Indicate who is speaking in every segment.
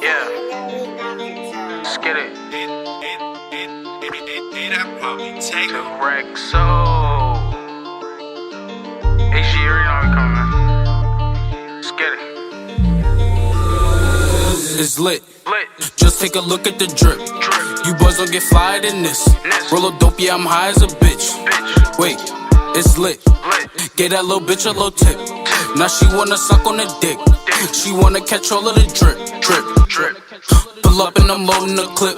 Speaker 1: Yeah. Let's get it. The REXXO. HG, you know we coming, man. Let's get it.
Speaker 2: It's lit. Just take a look at the drip. You boys don't get fired in this. Roll a dope, yeah, I'm high as a bitch. Wait, it's lit. Get that little bitch a little tip. Now she wanna suck on the dick. She wanna catch all of the drip, drip, drip. Pull up and I'm loading the clip.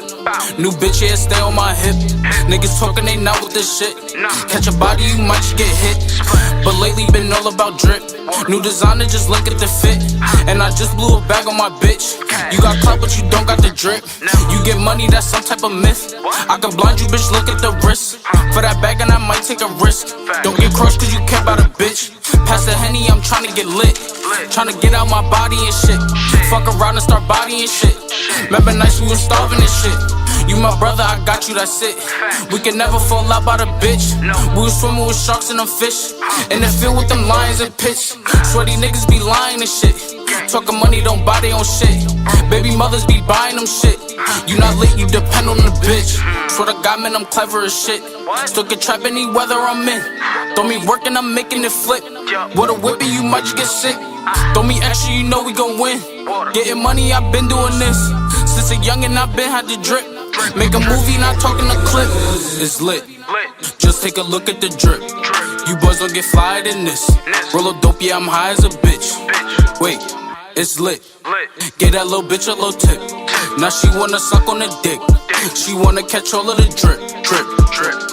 Speaker 2: New bitch, yeah, stay on my hip. Niggas talking, they not with this shit. Catch a body, you might just get hit. But lately been all about drip. New designer, just look at the fit. And I just blew a bag on my bitch. You got clout, but you don't got the drip. You get money, that's some type of myth. I can blind you, bitch, look at the wrist. For that bag and I might take a risk. Don't get crushed cause you care about a bitch. Pass the Henny, I'm tryna get lit. Tryna get out my body and shit. Fuck around and start bodying shit. Remember nights we was starving and shit. You my brother, I got you, that's it. We can never fall out by the bitch. We was swimming with sharks and them fish. In the field with them lions and pitch. Sweaty niggas be lying and shit. Talking money, don't buy their own shit. Baby mothers be buying them shit. You not lit, you depend on the bitch. Swear to God, man, I'm clever as shit. Still can trap any weather I'm in. Throw me working, I'm making it flip. With a whippy, you might just get sick. Throw me extra, you know we gon' win. Getting money, I've been doing this. Since a youngin', I've been had to drip. Make a movie, not talking a clip. It's lit. Just take a look at the drip. You boys don't get fired in this. Roll a dope, yeah, I'm high as a bitch. Wait, it's lit. Get that little bitch a little tip. Now she wanna suck on the dick. She wanna catch all of the drip, drip, drip.